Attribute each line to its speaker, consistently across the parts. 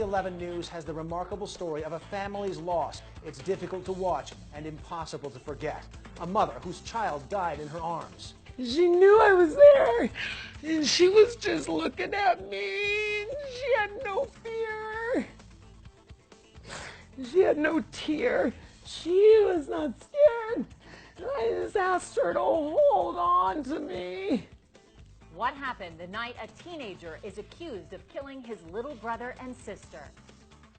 Speaker 1: 11 News has the remarkable story of a family's loss. It's difficult to watch and impossible to forget. A mother whose child died in her arms.
Speaker 2: She knew I was there, and she was just looking at me. She had no fear. She had no tear. She was not scared. I just asked her to hold on to me.
Speaker 3: What happened the night a teenager is accused of killing his little brother and sister?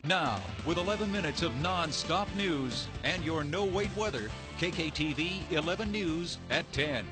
Speaker 4: Now, with 11 minutes of non-stop news and your no-wait weather, KKTV 11 News at 10.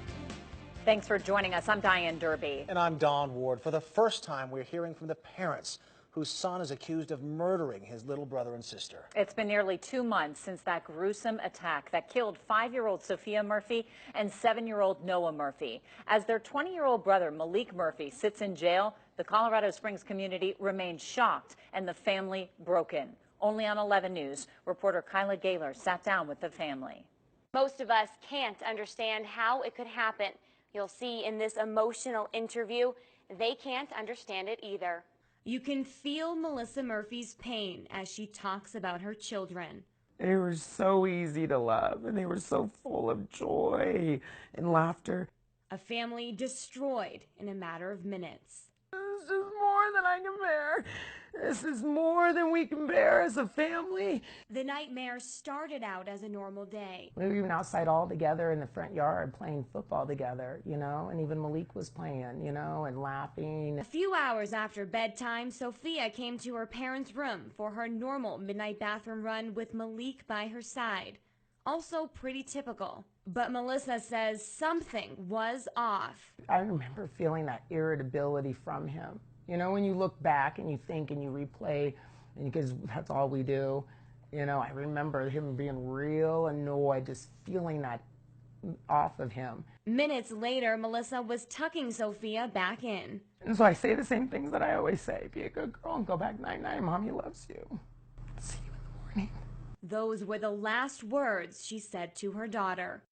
Speaker 3: Thanks for joining us. I'm Diane Derby.
Speaker 1: And I'm Don Ward. For the first time, we're hearing from the parents whose son is accused of murdering his little brother and sister.
Speaker 3: It's been nearly 2 months since that gruesome attack that killed 5-year-old Sophia Murphy and 7-year-old Noah Murphy. As their 20-year-old brother, Malik Murphy, sits in jail, the Colorado Springs community remains shocked and the family broken. Only on 11 News, reporter Kyla Galer sat down with the family.
Speaker 5: Most of us can't understand how it could happen. You'll see in this emotional interview, they can't understand it either.
Speaker 6: You can feel Melissa Murphy's pain as she talks about her children.
Speaker 2: They were so easy to love, and they were so full of joy and laughter.
Speaker 6: A family destroyed in a matter of minutes.
Speaker 2: This is more than I can bear. This is more than we can bear as a family.
Speaker 6: The nightmare started out as a normal day.
Speaker 2: We were even outside all together in the front yard playing football together, you know, and even Malik was playing, you know, and laughing.
Speaker 6: A few hours after bedtime, Sophia came to her parents' room for her normal midnight bathroom run with Malik by her side. Also pretty typical. But Melissa says something was off.
Speaker 2: I remember feeling that irritability from him. You know, when you look back and you think and you replay, and because that's all we do, you know, I remember him being real annoyed, just feeling that off of him.
Speaker 6: Minutes later, Melissa was tucking Sophia back in.
Speaker 2: And so I say the same things that I always say. Be a good girl and go back night-night. Mommy loves you. See you in the morning.
Speaker 6: Those were the last words she said to her daughter.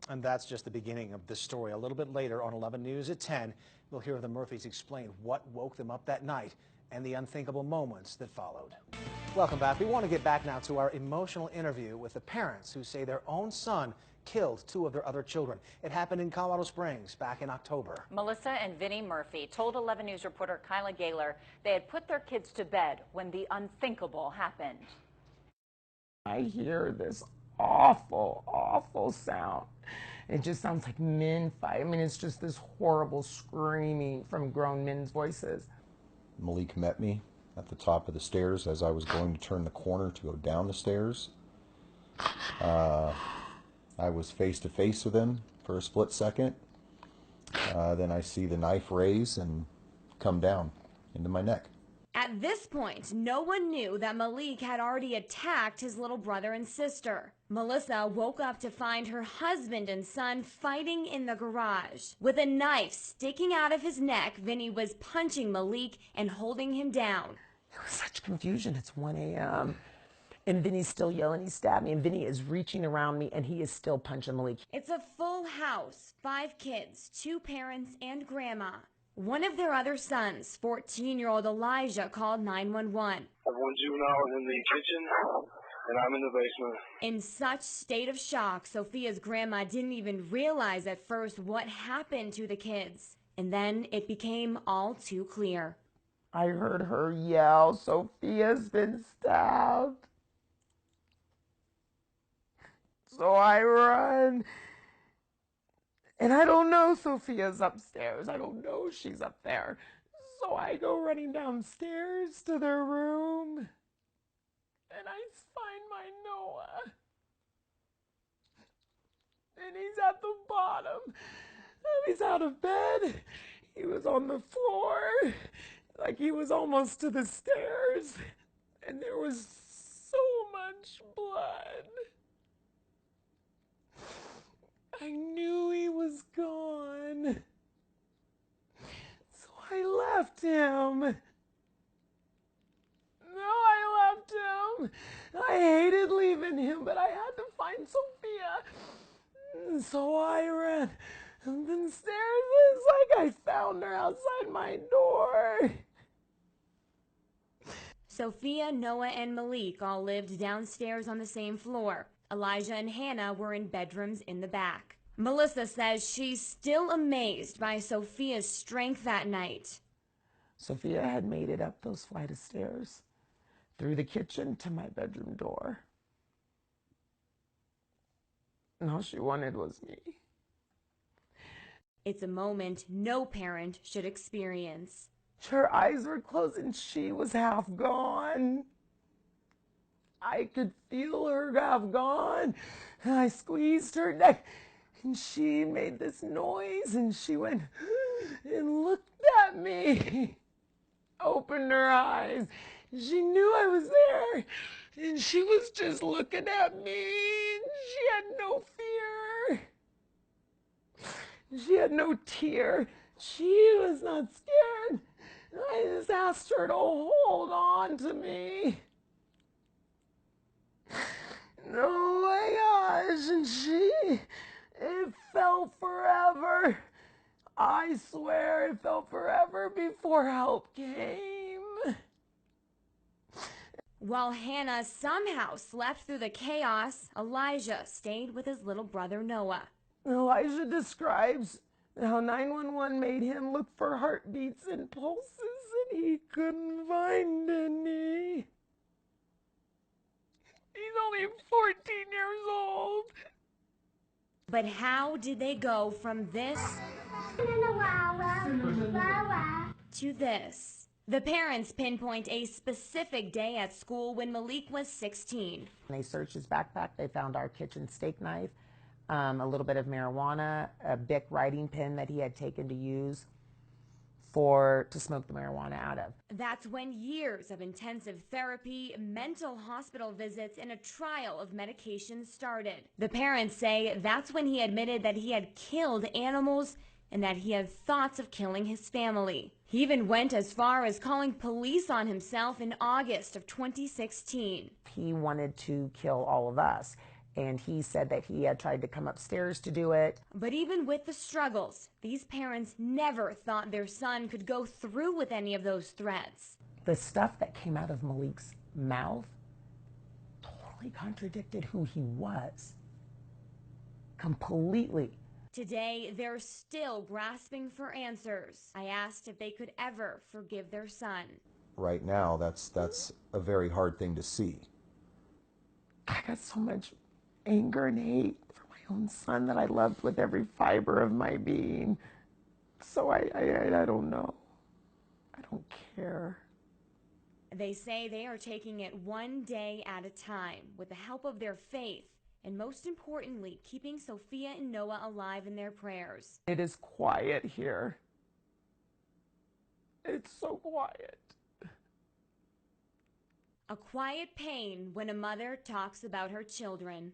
Speaker 1: And that's just the beginning of this story. A little bit later on 11 News at 10, we'll hear the Murphys explain what woke them up that night and the unthinkable moments that followed. Welcome back. We want to get back now to our emotional interview with the parents who say their own son killed 2 of their other children. It happened in Colorado Springs back in October.
Speaker 3: Melissa and Vinnie Murphy told 11 News reporter Kyla Galer they had put their kids to bed when the unthinkable happened.
Speaker 2: I hear this awful, awful sound. It just sounds like men fight. I mean, it's just this horrible screaming from grown men's voices.
Speaker 7: Malik met me at the top of the stairs as I was going to turn the corner to go down the stairs. I was face to face with him for a split second. Then I see the knife raise and come down into my neck.
Speaker 6: At this point, no one knew that Malik had already attacked his little brother and sister. Melissa woke up to find her husband and son fighting in the garage. With a knife sticking out of his neck, Vinnie was punching Malik and holding him down.
Speaker 2: There was such confusion. It's 1 a.m. And Vinnie's still yelling, he stabbed me, and Vinnie is reaching around me, and he is still punching Malik.
Speaker 6: It's a full house, 5 kids, 2 parents, and grandma. One of their other sons, 14-year-old Elijah, called 911.
Speaker 8: I have one juvenile in the kitchen, and I'm in the basement.
Speaker 6: In such state of shock, Sophia's grandma didn't even realize at first what happened to the kids. And then it became all too clear.
Speaker 2: I heard her yell, Sophia's been stabbed. So I run. And I don't know Sophia's upstairs. I don't know she's up there. So I go running downstairs to their room. And I find my Noah. And he's at the bottom. He's out of bed. He was on the floor. Like he was almost to the stairs. And there was so much blood. I knew he was gone. So I left him. No, I left him. I hated leaving him, but I had to find Sophia. And so I ran up the stairs. It's like I found her outside my door.
Speaker 6: Sophia, Noah, and Malik all lived downstairs on the same floor. Elijah and Hannah were in bedrooms in the back. Melissa says she's still amazed by Sophia's strength that night.
Speaker 2: Sophia had made it up those flight of stairs, through the kitchen to my bedroom door. And all she wanted was me.
Speaker 6: It's a moment no parent should experience.
Speaker 2: Her eyes were closed and she was half gone. I could feel her half gone. And I squeezed her neck and she made this noise and she went and looked at me. Opened her eyes. She knew I was there and she was just looking at me and she had no fear. She had no tear. She was not scared. I just asked her to hold on to me. Oh my gosh, and it felt forever. I swear it felt forever before help came.
Speaker 6: While Hannah somehow slept through the chaos, Elijah stayed with his little brother Noah.
Speaker 2: Elijah describes how 911 made him look for heartbeats and pulses, and he couldn't find any. He's only 14 years old.
Speaker 6: But how did they go from this to this? The parents pinpoint a specific day at school when Malik was 16.
Speaker 2: When they searched his backpack, they found our kitchen steak knife, a little bit of marijuana, a Bic writing pen that he had taken to use to smoke the marijuana out of.
Speaker 6: That's when years of intensive therapy, mental hospital visits, and a trial of medication started. The parents say that's when he admitted that he had killed animals and that he had thoughts of killing his family. He even went as far as calling police on himself in August of 2016.
Speaker 2: He wanted to kill all of us. And he said that he had tried to come upstairs to do it.
Speaker 6: But even with the struggles, these parents never thought their son could go through with any of those threats.
Speaker 2: The stuff that came out of Malik's mouth totally contradicted who he was. Completely.
Speaker 6: Today, they're still grasping for answers. I asked if they could ever forgive their son.
Speaker 7: Right now, that's a very hard thing to see.
Speaker 2: I got so much anger and hate for my own son that I loved with every fiber of my being. So I don't know. I don't care.
Speaker 6: They say they are taking it one day at a time with the help of their faith, and most importantly, keeping Sophia and Noah alive in their prayers.
Speaker 2: It is quiet here. It's so quiet.
Speaker 6: A quiet pain when a mother talks about her children.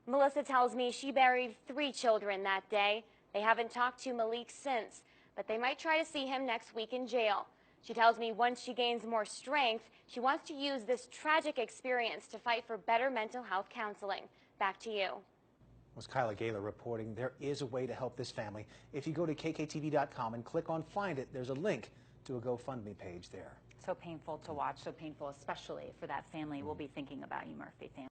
Speaker 5: Melissa tells me she buried 3 children that day. They haven't talked to Malik since, but they might try to see him next week in jail. She tells me once she gains more strength, she wants to use this tragic experience to fight for better mental health counseling. Back to you.
Speaker 1: Was Kyla Galer reporting. There is a way to help this family. If you go to kktv.com and click on Find It, there's a link to a GoFundMe page there.
Speaker 3: So painful to watch, so painful, especially for that family. We'll be thinking about you, Murphy family.